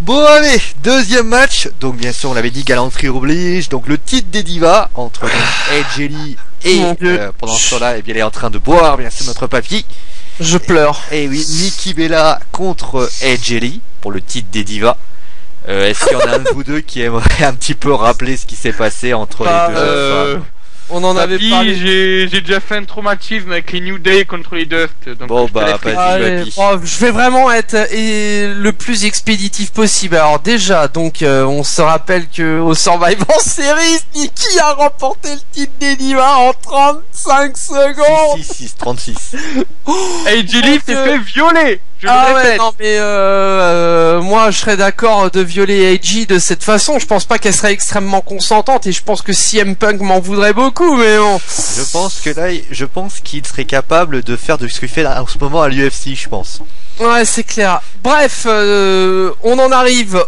Bon allez, deuxième match. Donc bien sûr on l'avait dit, galanterie oblige. Donc le titre des divas entre Edge Ellie et pendant ce temps-là, eh bien, elle est en train de boire bien sûr notre papy. Je pleure. Et oui, Nikki Bella contre Edge Ellie pour le titre des divas. Est-ce qu'il y en a un de vous deux qui aimerait un petit peu rappeler ce qui s'est passé entre les deux femmes? On en avait parlé. J'ai déjà fait un traumatisme avec les New Day contre les Dust. Donc bon bah vas-y. Je vais vraiment être le plus expéditif possible. Alors déjà, donc on se rappelle que au Survivor Series, Nikki a remporté le titre des divas en 35 secondes. 36. Et Jelly s'est fait violer. Je le répète. Ouais, non mais moi je serais d'accord de violer AJ de cette façon. Je pense pas qu'elle serait extrêmement consentante et je pense que CM Punk m'en voudrait beaucoup, mais bon. Je pense qu'il serait capable de faire de ce qu'il fait en ce moment à l'UFC, je pense. Ouais, c'est clair. Bref, on en arrive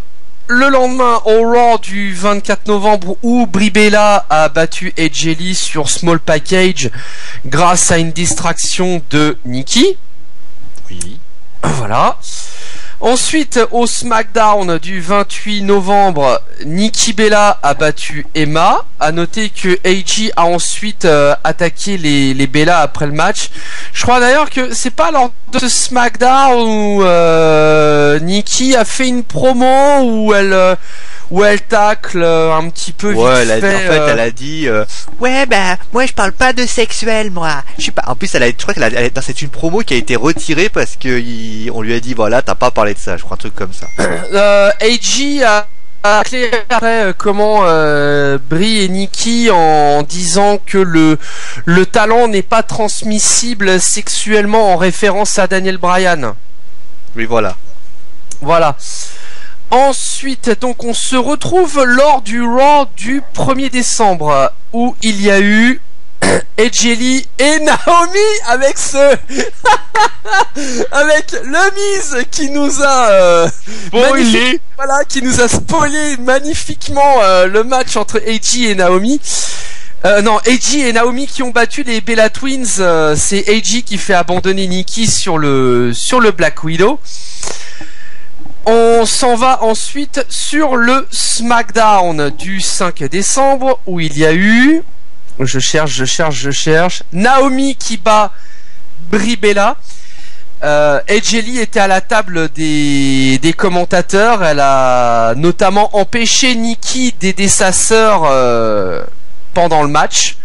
le lendemain au Raw du 24 novembre où Brie Bella a battu Edge Ellie sur Small Package grâce à une distraction de Nikki. Oui. Voilà. Ensuite, au SmackDown du 28 novembre, Nikki Bella a battu Emma. À noter que AJ a ensuite attaqué les Bella après le match. Je crois d'ailleurs que c'est pas lors de ce SmackDown où Nikki a fait une promo où elle tacle un petit peu vite fait. Elle a dit ouais bah moi je parle pas de sexuel moi. Je sais pas. En plus je crois c'est une promo qui a été retirée parce que on lui a dit voilà t'as pas parlé de ça. Je crois un truc comme ça. AJ a éclairé après comment Brie et Nikki en disant que le talent n'est pas transmissible sexuellement en référence à Daniel Bryan. Oui voilà. Voilà. Ensuite, donc on se retrouve lors du Raw du 1er décembre où il y a eu Edge Ellie et Naomi avec avec le Miz qui nous a qui nous a spoilé magnifiquement le match entre AJ et Naomi. Non, AJ et Naomi qui ont battu les Bella Twins. C'est AJ qui fait abandonner Nikki sur le Black Widow. On s'en va ensuite sur le SmackDown du 5 décembre où il y a eu, je cherche, Naomi qui bat Brie Bella. Edge Ellie était à la table des commentateurs. Elle a notamment empêché Nikki d'aider sa sœur pendant le match.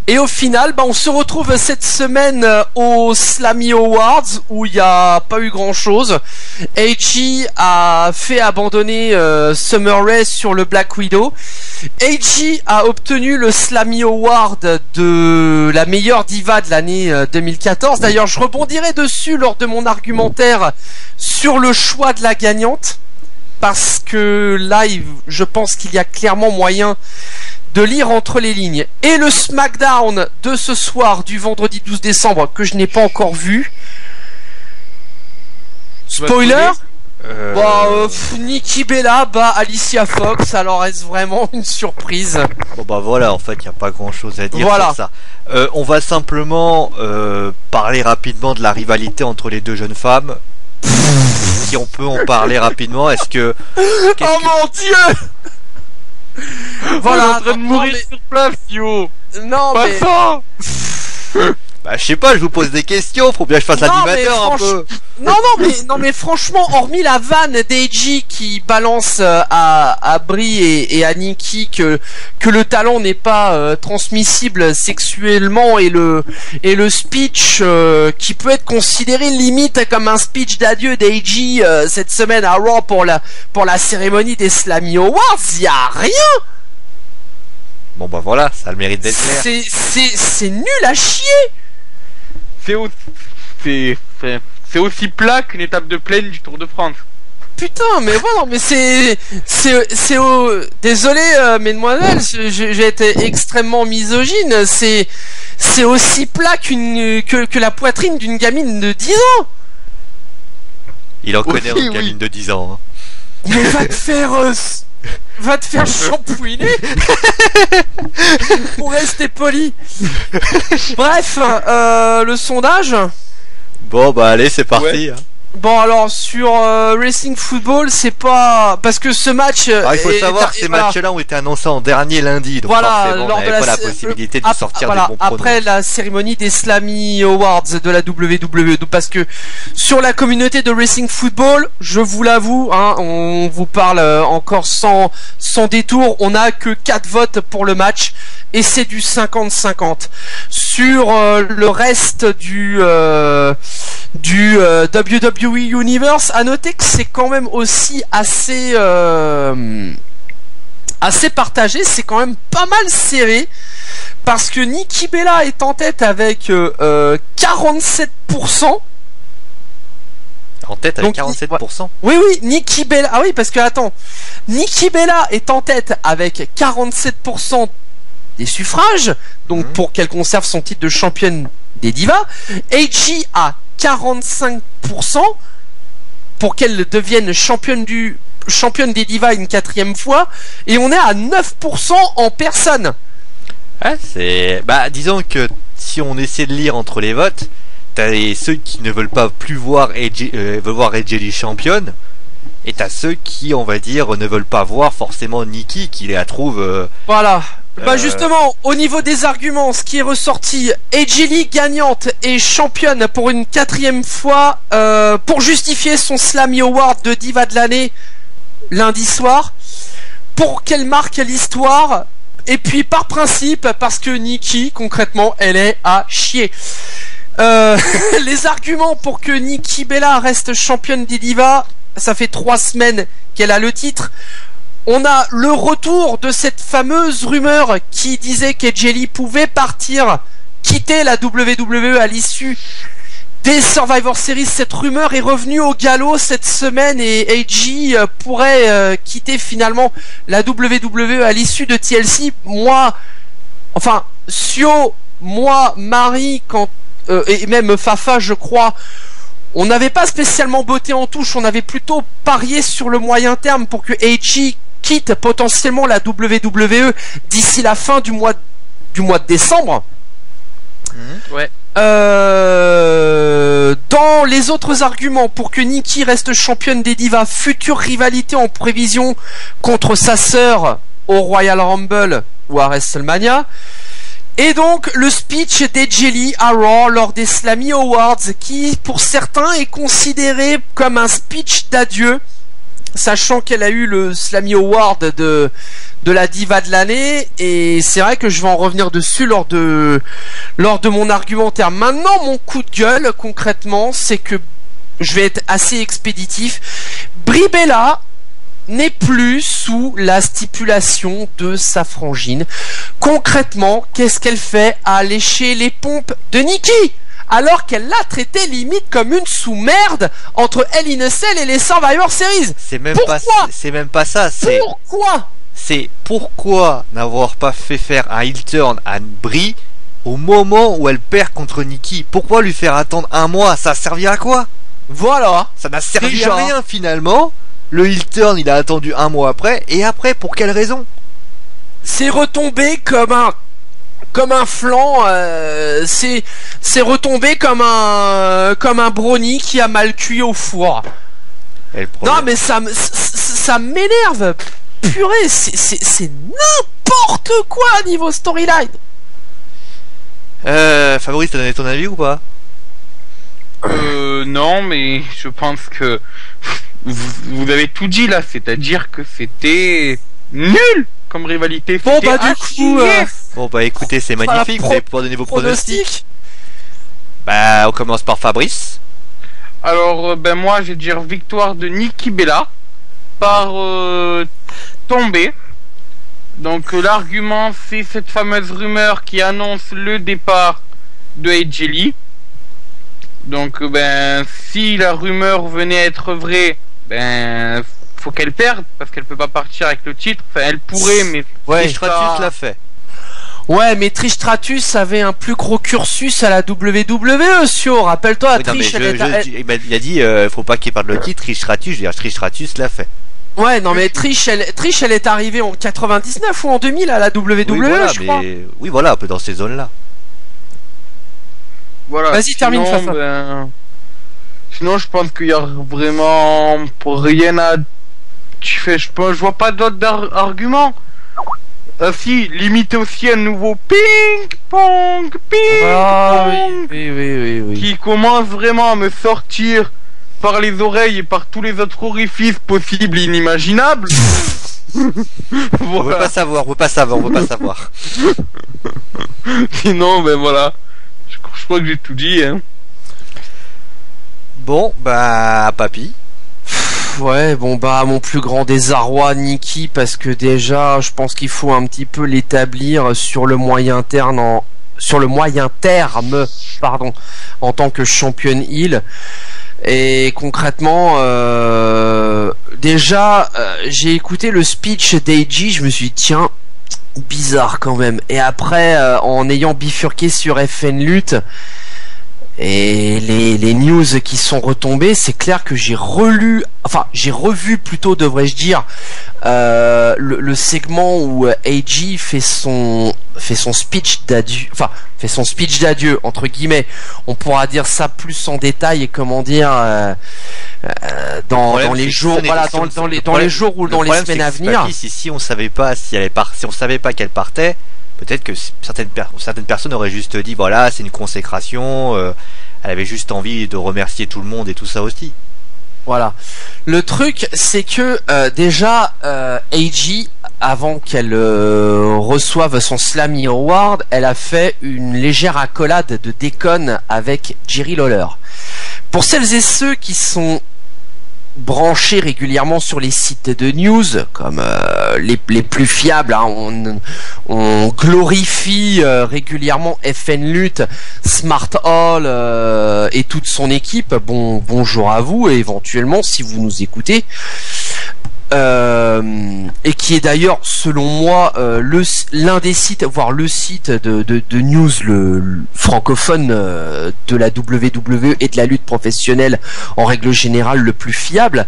Et au final, on se retrouve cette semaine aux Slammy Awards où il n'y a pas eu grand chose. AJ a fait abandonner Summer Rae sur le Black Widow. AJ a obtenu le Slammy Award de la meilleure diva de l'année 2014. D'ailleurs, je rebondirai dessus lors de mon argumentaire sur le choix de la gagnante. Parce que là, je pense qu'il y a clairement moyen de lire entre les lignes. Et le SmackDown de ce soir du vendredi 12 décembre que je n'ai pas encore vu. Spoiler. Nikki Bella bat Alicia Fox. Alors est-ce vraiment une surprise? Bon bah voilà, en fait il n'y a pas grand chose à dire sur ça. On va simplement parler rapidement de la rivalité entre les deux jeunes femmes. Si on peut en parler rapidement, est-ce que... mon Dieu. Voilà, en train de mourir sur place, yo. Non pas mais ça. Bah je sais pas, je vous pose des questions, faut bien que je fasse l'animateur un peu. Non mais franchement, hormis la vanne d'AJ qui balance à Brie et à Nikki que le talent n'est pas transmissible sexuellement et le speech qui peut être considéré limite comme un speech d'adieu d'AJ cette semaine à Raw pour la cérémonie des Slammy Awards, y a rien. Bon bah voilà, ça a le mérite d'être clair. C'est nul à chier. C'est aussi plat qu'une étape de plaine du Tour de France. Putain, mais voilà, mais désolé, mesdemoiselles, j'ai été extrêmement misogyne. C'est aussi plat que la poitrine d'une gamine de 10 ans. Il en connaît une gamine de 10 ans. Hein. Mais va te faire shampouiner. Pour rester poli. Bref, le sondage. Bon bah allez, c'est parti. Ouais. Bon alors sur Racing Football, c'est pas parce que ce match. Il faut savoir que ces matchs-là ont été annoncés en dernier lundi, donc forcément, on n'avait pas la possibilité de sortir des bons pronos. Après la cérémonie des Slammy Awards de la WWE, parce que sur la communauté de Racing Football, je vous l'avoue, hein, on vous parle encore sans détour, on a que 4 votes pour le match. Et c'est du 50-50. Sur le reste du WWE Universe, à noter que c'est quand même aussi assez partagé, c'est quand même pas mal serré, parce que Nikki Bella est en tête avec 47%. En tête avec 47%. Oui, Nikki Bella. Ah oui, parce que attends, Nikki Bella est en tête avec 47% des suffrages, donc pour qu'elle conserve son titre de championne des divas. AJ a 45% pour qu'elle devienne championne des divas une 4e fois, et on est à 9% en personne. C'est disons que si on essaie de lire entre les votes, t'as ceux qui ne veulent pas plus voir AJ Lee championne, et t'as ceux qui, on va dire, ne veulent pas voir forcément Nikki, qui la trouve voilà. Justement, au niveau des arguments, ce qui est ressorti, AJ Lee gagnante et championne pour une 4e fois, pour justifier son Slammy Award de diva de l'année lundi soir, pour qu'elle marque l'histoire, et puis par principe, parce que Nikki, concrètement, elle est à chier. Les arguments pour que Nikki Bella reste championne des divas, ça fait 3 semaines qu'elle a le titre. On a le retour de cette fameuse rumeur qui disait qu'AJ Lee pouvait quitter la WWE à l'issue des Survivor Series. Cette rumeur est revenue au galop cette semaine, et AJ pourrait quitter finalement la WWE à l'issue de TLC. Sio, Marie, et même Fafa, je crois, on n'avait pas spécialement botté en touche, on avait plutôt parié sur le moyen terme pour que AJ quitte potentiellement la WWE d'ici la fin du mois de décembre. Ouais. Dans les autres arguments pour que Nikki reste championne des divas, future rivalité en prévision contre sa sœur au Royal Rumble ou à WrestleMania. Et donc le speech d'AJ Lee à Raw lors des Slammy Awards, qui pour certains est considéré comme un speech d'adieu, sachant qu'elle a eu le Slammy Award de la diva de l'année, et c'est vrai que je vais en revenir dessus lors de mon argumentaire. Maintenant, mon coup de gueule, concrètement, c'est que je vais être assez expéditif. Brie Bella n'est plus sous la stipulation de sa frangine. Concrètement, qu'est-ce qu'elle fait à lécher les pompes de Nikki, alors qu'elle l'a traité limite comme une sous-merde entre Hell in a Cell et les Survivor Series? C'est même pas ça. C'est pourquoi n'avoir pas fait faire un heel turn à Brie au moment où elle perd contre Nikki? Pourquoi lui faire attendre 1 mois? Ça a servi à quoi? Voilà. Ça n'a servi à rien finalement. Le heel turn, il a attendu 1 mois après, et après, pour quelle raison? C'est retombé comme un flanc, c'est retombé comme un brownie qui a mal cuit au four. Non mais ça m'énerve. Purée, c'est n'importe quoi niveau storyline. Fabrice, t'as donné ton avis ou pas? Non, mais je pense que vous avez tout dit là, c'est-à-dire que c'était nul comme rivalité. Bon du coup, bon écoutez, c'est magnifique, vous allez pouvoir donner vos pronostics. On commence par Fabrice. Alors moi je vais dire victoire de Nikki Bella par tombée. Donc l'argument, c'est cette fameuse rumeur qui annonce le départ de AJ Lee. Donc si la rumeur venait à être vraie, faut qu'elle perde, parce qu'elle peut pas partir avec le titre. Enfin, elle pourrait, mais Trish Stratus l'a fait. Ouais, mais Trish Stratus avait un plus gros cursus à la WWE, Sio. Rappelle-toi, Trish. Il a dit, faut pas qu'il parle le titre. Trish Stratus l'a fait. Ouais, non, mais Trish, elle est arrivée en 99 ou en 2000 à la WWE, je crois. Oui, voilà, un peu dans ces zones-là. Voilà. Vas-y, termine, Fafa. sinon, je pense qu'il y a vraiment rien à... Je vois pas d'autres arguments. Ah si, limite aussi un nouveau ping-pong, ping-pong, oui. qui commence vraiment à me sortir par les oreilles et par tous les autres orifices possibles et inimaginables. Voilà. On veut pas savoir. Sinon, ben voilà. Je crois que j'ai tout dit, hein. Bon, bah, papy. Ouais, bon bah mon plus grand désarroi, Nikki, parce que déjà, je pense qu'il faut un petit peu l'établir sur le moyen terme, en tant que championne heel. Et concrètement, déjà, j'ai écouté le speech d'AJ, je me suis dit tiens, bizarre quand même. Et après, en ayant bifurqué sur FN Lutte et les news qui sont retombées, c'est clair que j'ai revu plutôt, devrais-je dire, le segment où AJ fait son speech d'adieu, entre guillemets. On pourra dire ça plus en détail et comment dire dans les jours, voilà, dans les jours ou dans les semaines à venir. Si on savait pas qu'elle partait, peut-être que certaines personnes auraient juste dit voilà, c'est une consécration, elle avait juste envie de remercier tout le monde et tout ça aussi. Voilà. Le truc, c'est que déjà AJ, avant qu'elle reçoive son Slammy Award, elle a fait une légère accolade de déconne avec Jerry Lawler. Pour celles et ceux qui sont branchés régulièrement sur les sites de news, comme les plus fiables, hein, on glorifie régulièrement FN Lutte, Smart Hall et toute son équipe. Bonjour à vous, et éventuellement si vous nous écoutez, et qui est d'ailleurs selon moi l'un des sites, voire le site de news le francophone de la WWE et de la lutte professionnelle en règle générale le plus fiable.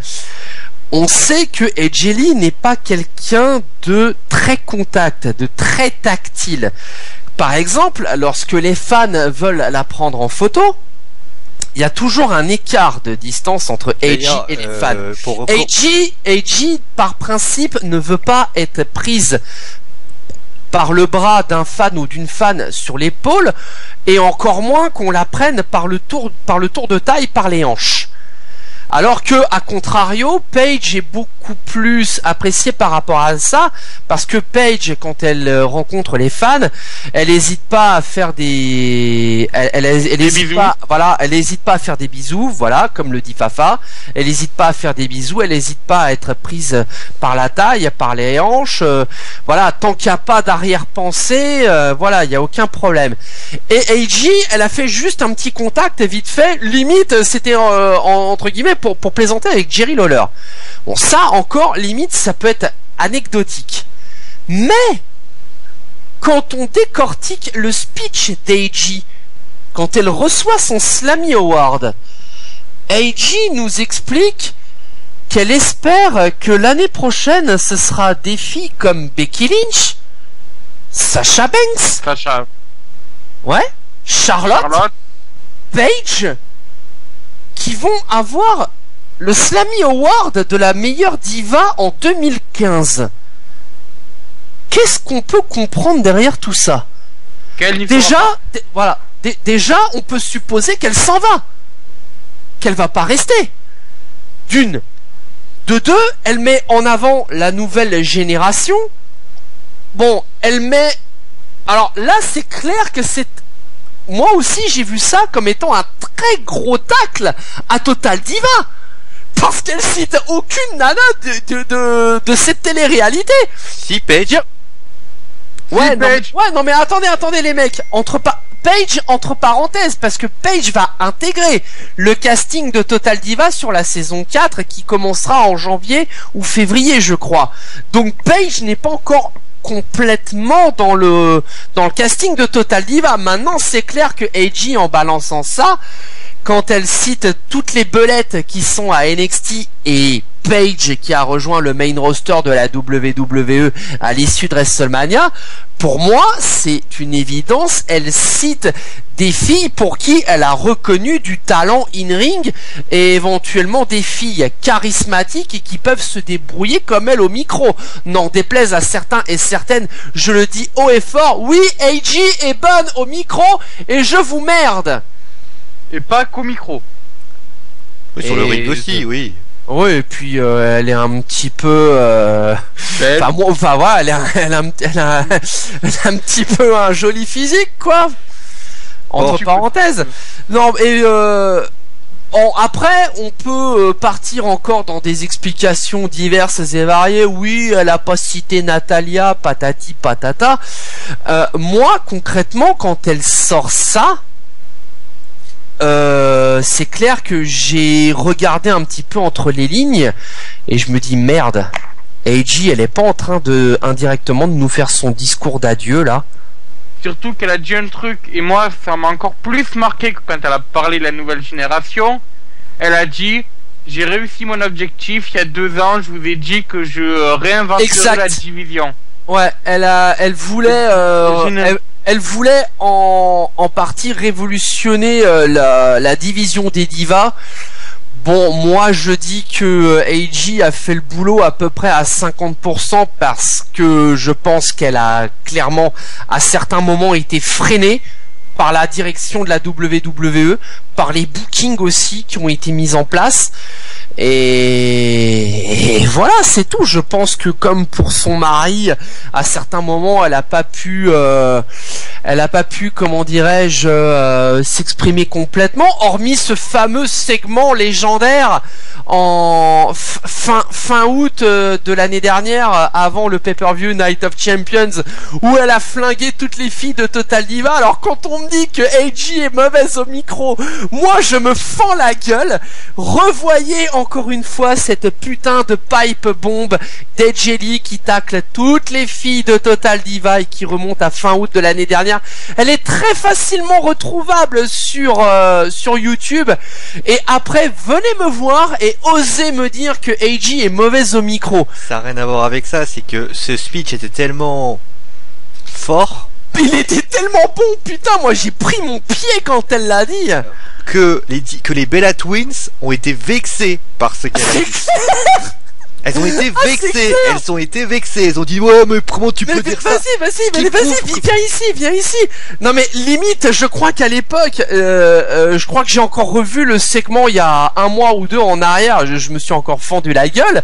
On sait que AJ Lee n'est pas quelqu'un de très contact, de très tactile. Par exemple, lorsque les fans veulent la prendre en photo, il y a toujours un écart de distance entre AJ et les fans. AJ, par principe, ne veut pas être prise par le bras d'un fan ou d'une fan sur l'épaule, et encore moins qu'on la prenne par le tour de taille par les hanches. Alors que, à contrario, Paige est beaucoup plus appréciée par rapport à ça, parce que Paige, quand elle rencontre les fans, elle n'hésite pas à faire elle hésite pas à faire des bisous, voilà, comme le dit Fafa. Elle n'hésite pas à faire des bisous, elle n'hésite pas à être prise par la taille, par les hanches, voilà, tant qu'il n'y a pas d'arrière-pensée, voilà, il n'y a aucun problème. Et AJ, elle a fait juste un petit contact vite fait, limite, c'était entre guillemets pour plaisanter avec Jerry Lawler. Bon, ça encore, limite, ça peut être anecdotique. Mais quand on décortique le speech d'AJ, quand elle reçoit son Slammy Award, AJ nous explique qu'elle espère que l'année prochaine, ce sera des filles comme Becky Lynch, Sasha Banks, Charlotte, Paige, qui vont avoir le Slammy Award de la meilleure diva en 2015. Qu'est-ce qu'on peut comprendre derrière tout ça? Déjà, on peut supposer qu'elle s'en va, qu'elle va pas rester. D'une. De deux, elle met en avant la nouvelle génération. Bon, elle met... Alors là, c'est clair que c'est... Moi aussi, j'ai vu ça comme étant un très gros tacle à Total Diva. Parce qu'elle cite aucune nana de cette télé-réalité. Si, Paige. Ouais, non mais attendez les mecs. Paige entre parenthèses, parce que Paige va intégrer le casting de Total Diva sur la saison 4 qui commencera en janvier ou février, je crois. Donc Paige n'est pas encore complètement dans le casting de Total Diva. Maintenant, c'est clair que AJ, en balançant ça, quand elle cite toutes les belettes qui sont à NXT et Paige qui a rejoint le main roster de la WWE à l'issue de WrestleMania, pour moi, c'est une évidence. Elle cite des filles pour qui elle a reconnu du talent in-ring et éventuellement des filles charismatiques et qui peuvent se débrouiller comme elle au micro. N'en déplaise à certains et certaines, je le dis haut et fort, oui, AJ est bonne au micro et je vous merde. Et pas qu'au micro. Oui, sur le ring aussi, oui. Oui, et puis elle est un petit peu. Enfin, voilà, elle a un petit peu un joli physique, quoi. Entre parenthèses. Non, et après, on peut partir encore dans des explications diverses et variées. Oui, elle a pas cité Natalia, patati patata. Moi, concrètement, quand elle sort ça. C'est clair que j'ai regardé un petit peu entre les lignes et je me dis merde, AJ elle est pas en train de indirectement de nous faire son discours d'adieu là. Surtout qu'elle a dit un truc et moi ça m'a encore plus marqué que quand elle a parlé de la nouvelle génération. Elle a dit j'ai réussi mon objectif il y a 2 ans, je vous ai dit que je réinventerai la division. Ouais, elle voulait elle voulait en partie révolutionner la division des divas. Bon, moi je dis que AJ a fait le boulot à peu près à 50% parce que je pense qu'elle a clairement à certains moments été freinée par la direction de la WWE, par les bookings aussi qui ont été mis en place. Et voilà, c'est tout. Je pense que comme pour son mari, à certains moments, elle a pas pu, comment dirais-je, s'exprimer complètement, hormis ce fameux segment légendaire en fin août de l'année dernière, avant le pay-per-view Night of Champions, où elle a flingué toutes les filles de Total Diva. Alors quand on me dit que AJ est mauvaise au micro, moi je me fends la gueule. Revoyez encore une fois cette putain de pipe bombe d'AJ Lee qui tacle toutes les filles de Total Diva et qui remonte à fin août de l'année dernière. Elle est très facilement retrouvable sur YouTube. Et après, venez me voir et osez me dire que AJ est mauvaise au micro. Ça n'a rien à voir avec ça, c'est que ce speech était tellement fort. Il était tellement bon, putain, moi j'ai pris mon pied quand elle l'a dit. Que les Bella Twins ont été vexées par ce qu'elle a dit. Elles ont été vexées, elles ont dit ouais mais comment tu peux dire ça? Vas-y, viens ici. Non mais limite, je crois qu'à l'époque, je crois que j'ai encore revu le segment il y a 1 mois ou 2 en arrière, je me suis encore fendu la gueule.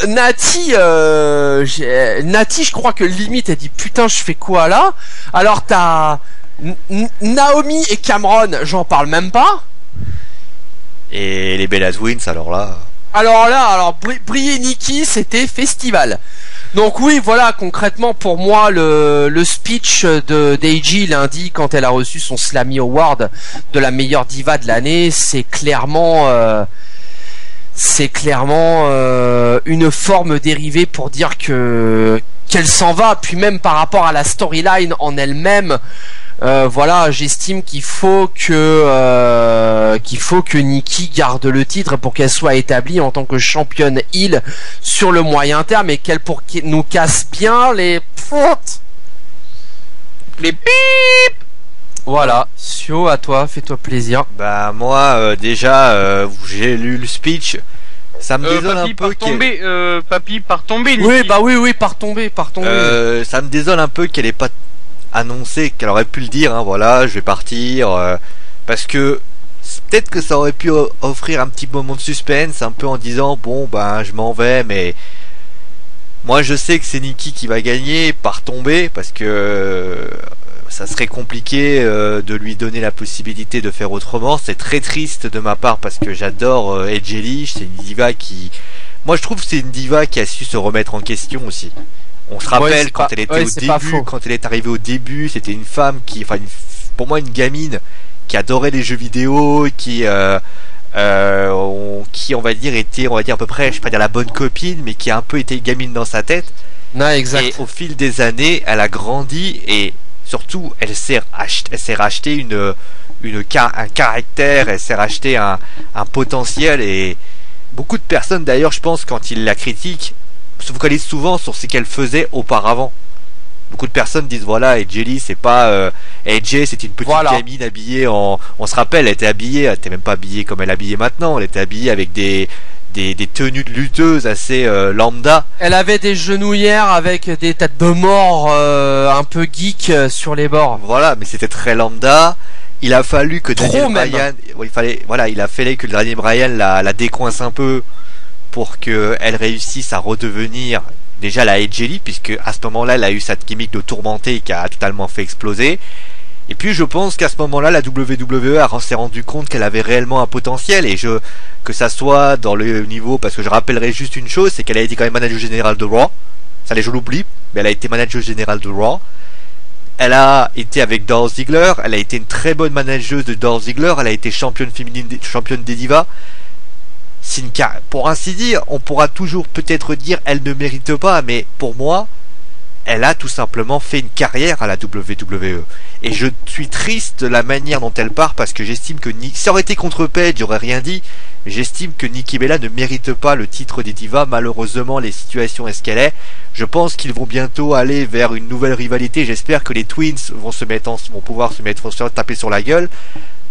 Nati, je crois que limite elle dit putain je fais quoi là? Alors t'as Naomi et Cameron, j'en parle même pas. Et les Bella Twins alors Brie et Nikki, c'était festival. Donc oui, voilà, concrètement pour moi le speech de d'AJ lundi quand elle a reçu son Slammy Award de la meilleure diva de l'année, c'est clairement une forme dérivée pour dire qu'elle s'en va. Puis même par rapport à la storyline en elle-même, voilà, j'estime qu'il faut que Nikki garde le titre pour qu'elle soit établie en tant que championne heel sur le moyen terme et qu'elle nous casse bien les pips. Voilà, Sio, à toi, fais-toi plaisir. Bah moi déjà j'ai lu le speech. Ça me désole un peu Papy par tomber. Oui, bah oui, par tomber. Ça me désole un peu qu'elle ait pas annoncé, qu'elle aurait pu le dire, hein, voilà, je vais partir, parce que peut-être que ça aurait pu offrir un petit moment de suspense, un peu en disant bon ben je m'en vais, mais moi je sais que c'est Nikki qui va gagner par tomber, parce que ça serait compliqué de lui donner la possibilité de faire autrement. C'est très triste de ma part parce que j'adore AJ Lee, c'est une diva qui, moi je trouve que c'est une diva qui a su se remettre en question aussi. On se rappelle quand elle était au début, quand elle est arrivée au début, c'était une femme qui, enfin, pour moi, une gamine qui adorait les jeux vidéo, qui on va dire était, à peu près, je vais pas dire la bonne copine, mais qui a un peu été gamine dans sa tête. Non, exact. Et au fil des années, elle a grandi et surtout, elle s'est racheté un caractère, elle s'est racheté un potentiel, et beaucoup de personnes d'ailleurs, je pense, quand ils la critiquent, se focalise souvent sur ce qu'elle faisait auparavant. Beaucoup de personnes disent voilà, AJ Lee c'est pas AJ, c'est une petite gamine habillée on se rappelle, elle était même pas habillée comme elle est habillée maintenant, elle était habillée avec des tenues de lutteuse assez lambda. Elle avait des genouillères avec des têtes de mort un peu geek sur les bords. Voilà, mais c'était très lambda. Il a fallu que Daniel Bryan, il a fallu que Daniel Bryan la décoince un peu pour que elle réussisse à redevenir déjà la AJ Lee, puisque à ce moment-là, elle a eu cette gimmick de tourmentée qui a totalement fait exploser. Et puis je pense qu'à ce moment-là, la WWE s'est rendu compte qu'elle avait réellement un potentiel, et que ça soit dans le niveau, parce que je rappellerai juste une chose, c'est qu'elle a été quand même manager général de Raw. Ça les je l'oublie, mais elle a été manager général de Raw. Elle a été avec Dolph Ziggler, elle a été une très bonne manageuse de Dolph Ziggler, elle a été championne féminine, championne des divas. Pour ainsi dire, on pourra toujours peut-être dire elle ne mérite pas, mais pour moi, elle a tout simplement fait une carrière à la WWE. Et je suis triste de la manière dont elle part, parce que j'estime que si ça aurait été contre Paige, j'aurais rien dit, mais j'estime que Nikki Bella ne mérite pas le titre des divas. Malheureusement, les situations est ce qu'elle est. Je pense qu'ils vont bientôt aller vers une nouvelle rivalité. J'espère que les Twins vont pouvoir se taper sur la gueule.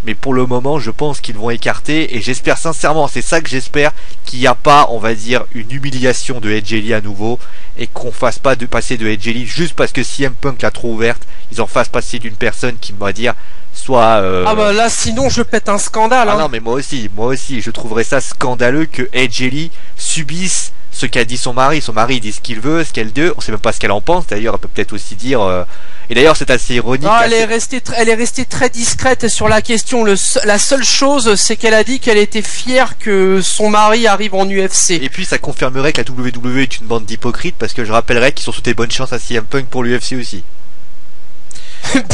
Mais pour le moment, je pense qu'ils vont écarter, et j'espère sincèrement, c'est ça que j'espère, qu'il n'y a pas, on va dire, une humiliation de AJ Lee à nouveau, et qu'on fasse pas passer de AJ Lee juste parce que CM Punk l'a trop ouverte, ils en fassent passer d'une personne qui, on va dire, soit... Ah bah là, sinon je pète un scandale. Ah non, mais moi aussi, je trouverais ça scandaleux que AJ Lee subisse ce qu'a dit son mari. Son mari dit ce qu'il veut, ce qu'elle veut, on sait même pas ce qu'elle en pense, d'ailleurs, elle peut peut-être aussi dire... Et d'ailleurs, c'est assez ironique. Non, elle est restée très discrète sur la question. La seule chose, c'est qu'elle a dit qu'elle était fière que son mari arrive en UFC. Et puis, ça confirmerait que la WWE est une bande d'hypocrites, parce que je rappellerai qu'ils ont souhaité bonne chance à CM Punk pour l'UFC aussi.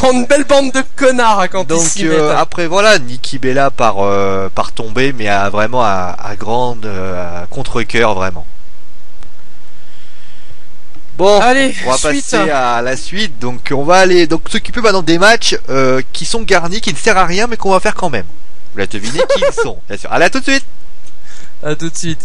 Une belle bande de connards quand ils s'y mettent. Après, voilà, Nikki Bella par tomber, mais vraiment à grande contre-cœur, vraiment. Bon, allez, on va passer à la suite. Donc on va aller s'occuper maintenant des matchs qui sont garnis, qui ne servent à rien, mais qu'on va faire quand même. Vous l'avez deviné qui ils sont, bien sûr. Allez, à tout de suite. À tout de suite.